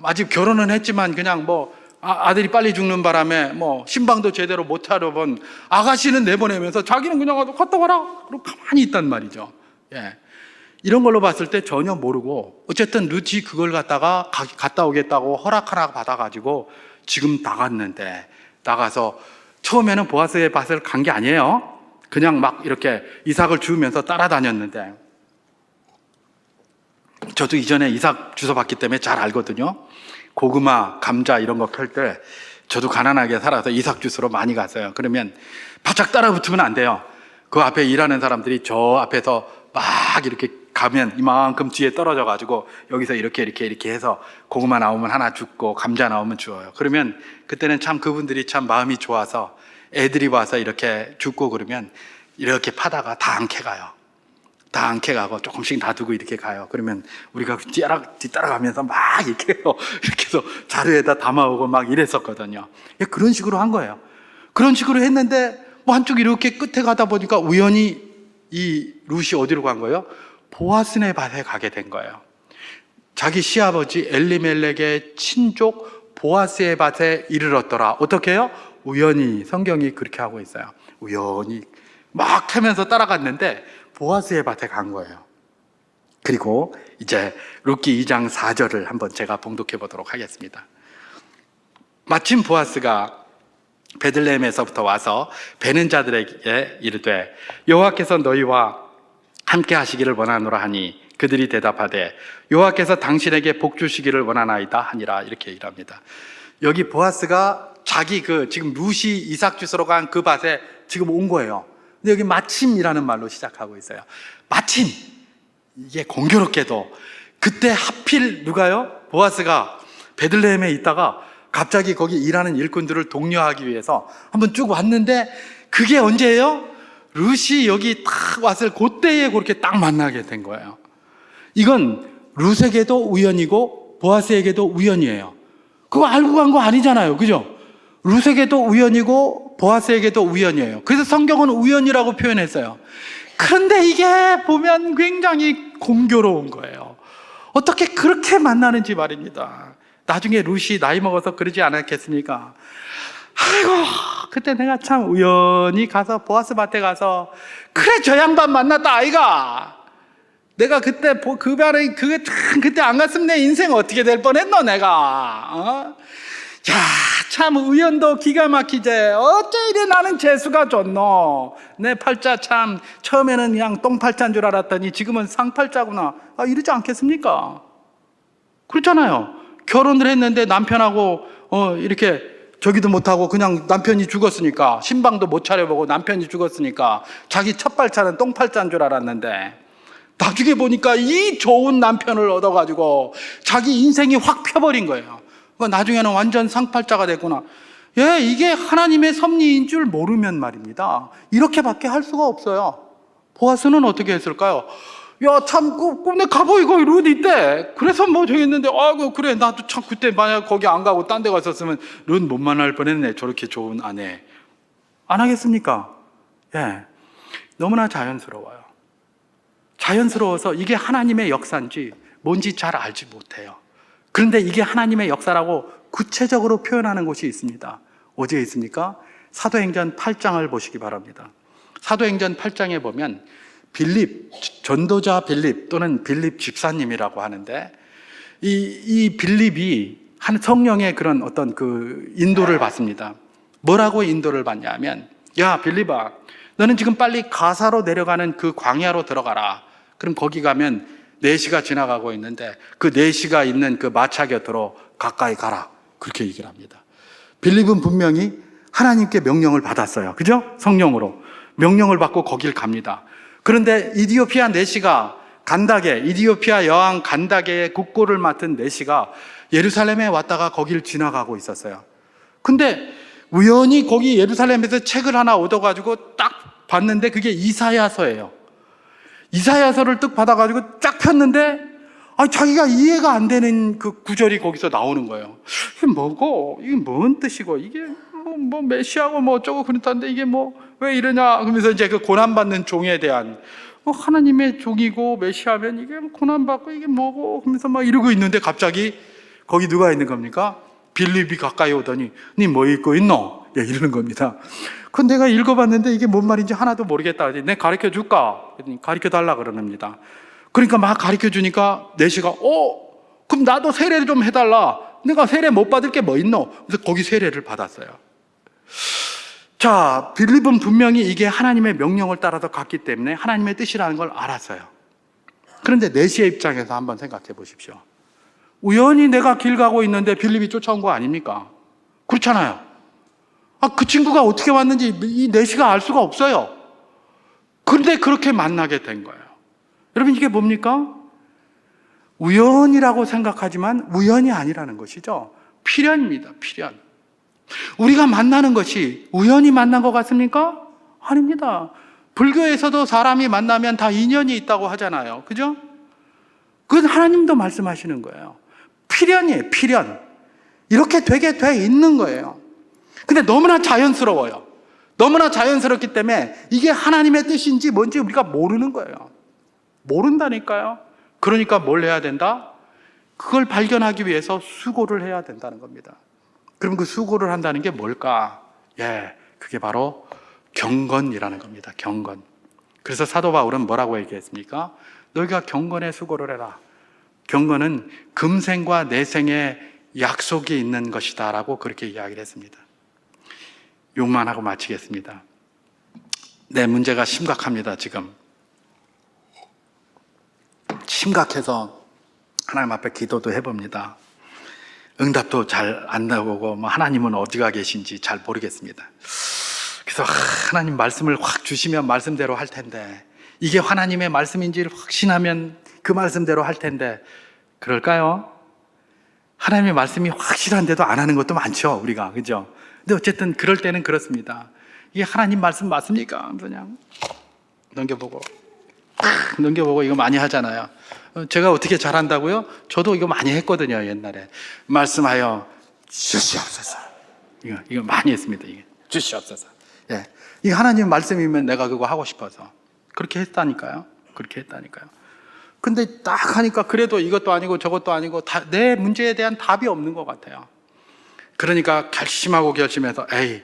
아직 결혼은 했지만 그냥 뭐 아들이 빨리 죽는 바람에 뭐 신방도 제대로 못하러 본 아가씨는 내보내면서 자기는 그냥 가서 갔다 와라 그러고 가만히 있단 말이죠. 예, 이런 걸로 봤을 때 전혀 모르고 어쨌든 룻이 그걸 갖다가 갔다 오겠다고 허락 하나 받아가지고 지금 나갔는데, 나가서 처음에는 보아스의 밭을 간 게 아니에요. 그냥 막 이렇게 이삭을 주우면서 따라다녔는데, 저도 이전에 이삭 주워봤기 때문에 잘 알거든요. 고구마, 감자 이런 거 캘 때 저도 가난하게 살아서 이삭 주스러 많이 갔어요. 그러면 바짝 따라 붙으면 안 돼요. 그 앞에 일하는 사람들이 저 앞에서 막 이렇게 가면 이만큼 뒤에 떨어져 가지고 여기서 이렇게 해서 고구마 나오면 하나 줍고 감자 나오면 주어요. 그러면 그때는 참 그분들이 참 마음이 좋아서 애들이 와서 이렇게 줍고 그러면 이렇게 파다가 다 안 캐가요. 다 안 캐가고 조금씩 놔두고 이렇게 가요. 그러면 우리가 뒤따라가면서 막 이렇게 해서 이렇게 해서 자루에다 담아오고 막 이랬었거든요. 그런 식으로 한 거예요. 그런 식으로 했는데 뭐 한쪽 이렇게 끝에 가다 보니까 우연히 이 룻이 어디로 간 거예요? 보아스네 밭에 가게 된 거예요. 자기 시아버지 엘리멜렉의 친족 보아스의 밭에 이르렀더라. 어떻게 해요? 우연히, 성경이 그렇게 하고 있어요. 우연히 막 캐면서 따라갔는데 보아스의 밭에 간 거예요. 그리고 이제 룻기 2장 4절을 한번 제가 봉독해 보도록 하겠습니다. 마침 보아스가 베들레헴에서부터 와서 베는 자들에게 이르되 여호와께서 너희와 함께 하시기를 원하노라 하니 그들이 대답하되 여호와께서 당신에게 복 주시기를 원하나이다 하니라, 이렇게 얘기합니다. 여기 보아스가 자기 지금 룻이 이삭 주스러 간 그 밭에 지금 온 거예요. 근데 여기 마침이라는 말로 시작하고 있어요. 마침. 이게 공교롭게도 그때 하필 누가요? 보아스가 베들레헴에 있다가 갑자기 거기 일하는 일꾼들을 독려하기 위해서 한번 쭉 왔는데, 그게 언제예요? 룻이 여기 딱 왔을 그때에 그렇게 딱 만나게 된 거예요. 이건 룻에게도 우연이고 보아스에게도 우연이에요. 그거 알고 간 거 아니잖아요, 그죠? 룻에게도 우연이고 보아스에게도 우연이에요. 그래서 성경은 우연이라고 표현했어요. 그런데 이게 보면 굉장히 공교로운 거예요. 어떻게 그렇게 만나는지 말입니다. 나중에 루시 나이 먹어서 그러지 않았겠습니까? 아이고, 그때 내가 참 우연히 가서 보아스 밭에 가서 그래 저 양반 만났다 아이가. 내가 그때 그 반에 그때 안 갔으면 내 인생 어떻게 될 뻔했노 내가. 어? 야, 참 우연도 기가 막히지. 어째 이래 나는 재수가 좋노. 내 팔자 참 처음에는 그냥 똥팔자인 줄 알았더니 지금은 상팔자구나. 이러지 않겠습니까? 그렇잖아요. 결혼을 했는데 남편하고 이렇게 저기도 못하고 그냥 남편이 죽었으니까 신방도 못 차려보고 남편이 죽었으니까 자기 첫 발자는 똥팔자인 줄 알았는데 나중에 보니까 이 좋은 남편을 얻어가지고 자기 인생이 확 펴버린 거예요. 나중에는 완전 상팔자가 됐구나. 예, 이게 하나님의 섭리인 줄 모르면 말입니다. 이렇게밖에 할 수가 없어요. 보아스는 어떻게 했을까요? 야, 참, 꿈내 가보이 거기 룻 있대. 그래서 뭐 저기 했는데, 아이고, 그래. 나도 참 그때 만약 거기 안 가고 딴 데 갔었으면 룻 못 만날 뻔했네. 저렇게 좋은 아내. 안 하겠습니까? 예. 너무나 자연스러워요. 자연스러워서 이게 하나님의 역사인지 뭔지 잘 알지 못해요. 그런데 이게 하나님의 역사라고 구체적으로 표현하는 곳이 있습니다. 어디에 있습니까? 사도행전 8장을 보시기 바랍니다. 사도행전 8장에 보면 빌립, 전도자 빌립 또는 빌립 집사님이라고 하는데 이 빌립이 한 성령의 그런 어떤 그 인도를 받습니다. 뭐라고 인도를 받냐면, 야 빌립아, 너는 지금 빨리 가사로 내려가는 그 광야로 들어가라. 그럼 거기 가면 4시가 지나가고 있는데 그 4시가 있는 그 마차 곁으로 가까이 가라. 그렇게 얘기를 합니다. 빌립은 분명히 하나님께 명령을 받았어요. 그죠? 성령으로 명령을 받고 거길 갑니다. 그런데 이디오피아 내시가 간다게, 이디오피아 여왕 간다게의 국고를 맡은 내시가 예루살렘에 왔다가 거길 지나가고 있었어요. 근데 우연히 거기 예루살렘에서 책을 하나 얻어가지고 딱 봤는데 그게 이사야서예요. 이사야서를 딱 받아가지고 쫙 폈는데 자기가 이해가 안 되는 그 구절이 거기서 나오는 거예요. 이게 뭐고? 이게 뭔 뜻이고? 이게 뭐 메시아고 뭐 어쩌고 그렇다는데 이게 뭐 왜 이러냐? 그러면서 이제 그 고난받는 종에 대한 하나님의 종이고 메시아면 이게 고난받고 이게 뭐고? 그러면서 막 이러고 있는데 갑자기 거기 누가 있는 겁니까? 빌립이 가까이 오더니 니 뭐 읽고 있노? 예, 이러는 겁니다. 그건 내가 읽어봤는데 이게 뭔 말인지 하나도 모르겠다. 내가 가르쳐 줄까? 가르쳐 달라 그러는겁니다. 그러니까 막 가르쳐 주니까 내시가 그럼 나도 세례를 좀 해달라. 내가 세례 못 받을 게 뭐 있노? 그래서 거기 세례를 받았어요. 자, 빌립은 분명히 이게 하나님의 명령을 따라서 갔기 때문에 하나님의 뜻이라는 걸 알았어요. 그런데 내시의 입장에서 한번 생각해 보십시오. 우연히 내가 길 가고 있는데 빌립이 쫓아온 거 아닙니까? 그렇잖아요. 그 친구가 어떻게 왔는지 이 내시가 알 수가 없어요. 그런데 그렇게 만나게 된 거예요. 여러분, 이게 뭡니까? 우연이라고 생각하지만 우연이 아니라는 것이죠. 필연입니다. 필연. 우리가 만나는 것이 우연히 만난 것 같습니까? 아닙니다. 불교에서도 사람이 만나면 다 인연이 있다고 하잖아요. 그죠? 그건 하나님도 말씀하시는 거예요. 필연이에요. 필연. 이렇게 되게 돼 있는 거예요. 근데 너무나 자연스러워요. 너무나 자연스럽기 때문에 이게 하나님의 뜻인지 뭔지 우리가 모르는 거예요. 모른다니까요. 그러니까 뭘 해야 된다? 그걸 발견하기 위해서 수고를 해야 된다는 겁니다. 그럼 그 수고를 한다는 게 뭘까? 예, 그게 바로 경건이라는 겁니다. 경건. 그래서 사도 바울은 뭐라고 얘기했습니까? 너희가 경건의 수고를 해라. 경건은 금생과 내생의 약속이 있는 것이다 라고 그렇게 이야기를 했습니다. 욕만 하고 마치겠습니다. 내 문제가 심각합니다. 지금 심각해서 하나님 앞에 기도도 해봅니다. 응답도 잘 안 나오고 하나님은 어디가 계신지 잘 모르겠습니다. 그래서 하나님 말씀을 확 주시면 말씀대로 할 텐데, 이게 하나님의 말씀인지를 확신하면 그 말씀대로 할 텐데 그럴까요? 하나님의 말씀이 확실한데도 안 하는 것도 많죠, 우리가. 그죠? 근데 어쨌든 그럴 때는 그렇습니다. 이게 하나님 말씀 맞습니까? 그냥 넘겨보고 이거 많이 하잖아요. 제가 어떻게 잘한다고요? 저도 이거 많이 했거든요, 옛날에. 말씀하여 주시옵소서. 이거 많이 했습니다. 이게 주시옵소서. 예, 이게 하나님 말씀이면 내가 그거 하고 싶어서 그렇게 했다니까요. 근데 딱 하니까 그래도 이것도 아니고 저것도 아니고 내 문제에 대한 답이 없는 것 같아요. 그러니까 결심하고 결심해서 에이,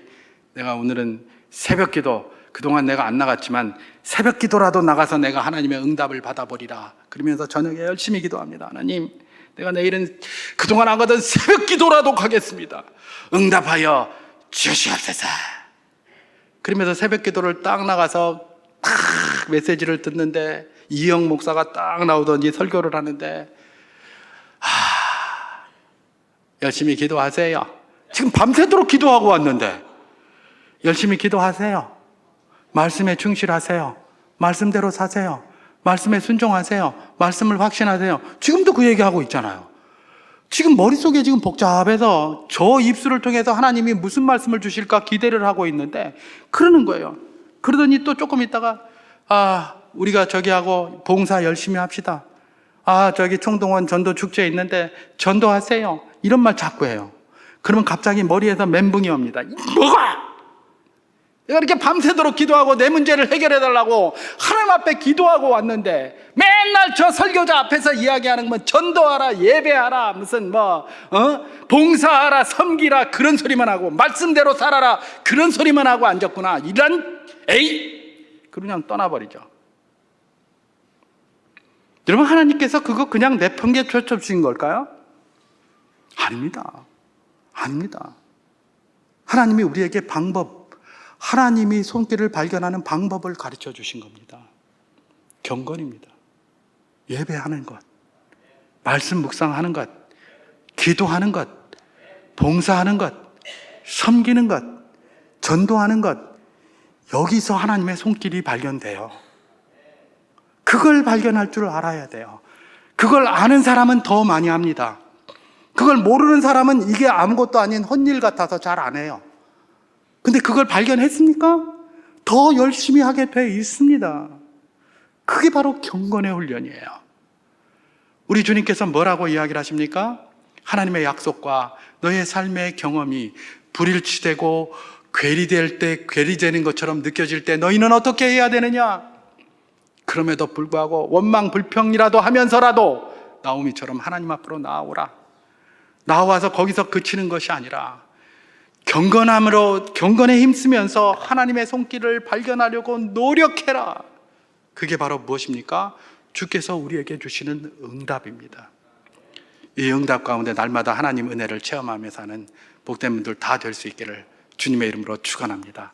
내가 오늘은 새벽 기도, 그동안 내가 안 나갔지만 새벽 기도라도 나가서 내가 하나님의 응답을 받아버리라. 그러면서 저녁에 열심히 기도합니다. 하나님, 내가 내일은 그동안 안 가던 새벽 기도라도 가겠습니다. 응답하여 주시옵소서. 그러면서 새벽 기도를 딱 나가서 딱 메시지를 듣는데 이영 목사가 딱 나오더니 설교를 하는데 열심히 기도하세요. 지금 밤새도록 기도하고 왔는데 열심히 기도하세요. 말씀에 충실하세요. 말씀대로 사세요. 말씀에 순종하세요. 말씀을 확신하세요. 지금도 그 얘기하고 있잖아요. 지금 머릿속에 지금 복잡해서 저 입술을 통해서 하나님이 무슨 말씀을 주실까 기대를 하고 있는데 그러는 거예요. 그러더니 또 조금 있다가 우리가 저기 하고 봉사 열심히 합시다. 저기 총동원 전도 축제 있는데 전도하세요. 이런 말 자꾸 해요. 그러면 갑자기 머리에서 멘붕이 옵니다. 뭐가? 내가 이렇게 밤새도록 기도하고 내 문제를 해결해달라고 하나님 앞에 기도하고 왔는데 맨날 저 설교자 앞에서 이야기하는 건 전도하라, 예배하라, 무슨 봉사하라, 섬기라 그런 소리만 하고 말씀대로 살아라 그런 소리만 하고 앉았구나. 그냥 떠나버리죠. 여러분, 하나님께서 그거 그냥 내팽개쳐 주신 걸까요? 아닙니다. 하나님이 우리에게 하나님이 손길을 발견하는 방법을 가르쳐 주신 겁니다. 경건입니다. 예배하는 것, 말씀 묵상하는 것, 기도하는 것, 봉사하는 것, 섬기는 것, 전도하는 것, 여기서 하나님의 손길이 발견돼요. 그걸 발견할 줄 알아야 돼요. 그걸 아는 사람은 더 많이 합니다. 그걸 모르는 사람은 이게 아무것도 아닌 헛일 같아서 잘 안 해요. 근데 그걸 발견했습니까? 더 열심히 하게 돼 있습니다. 그게 바로 경건의 훈련이에요. 우리 주님께서 뭐라고 이야기를 하십니까? 하나님의 약속과 너의 삶의 경험이 불일치되고 괴리될 때 괴리되는 것처럼 느껴질 때 너희는 어떻게 해야 되느냐? 그럼에도 불구하고 원망 불평이라도 하면서라도 나오미처럼 하나님 앞으로 나아오라. 나와서 거기서 그치는 것이 아니라 경건에 힘쓰면서 하나님의 손길을 발견하려고 노력해라. 그게 바로 무엇입니까? 주께서 우리에게 주시는 응답입니다. 이 응답 가운데 날마다 하나님 은혜를 체험하며 사는 복된 분들 다 될 수 있기를 주님의 이름으로 축원합니다.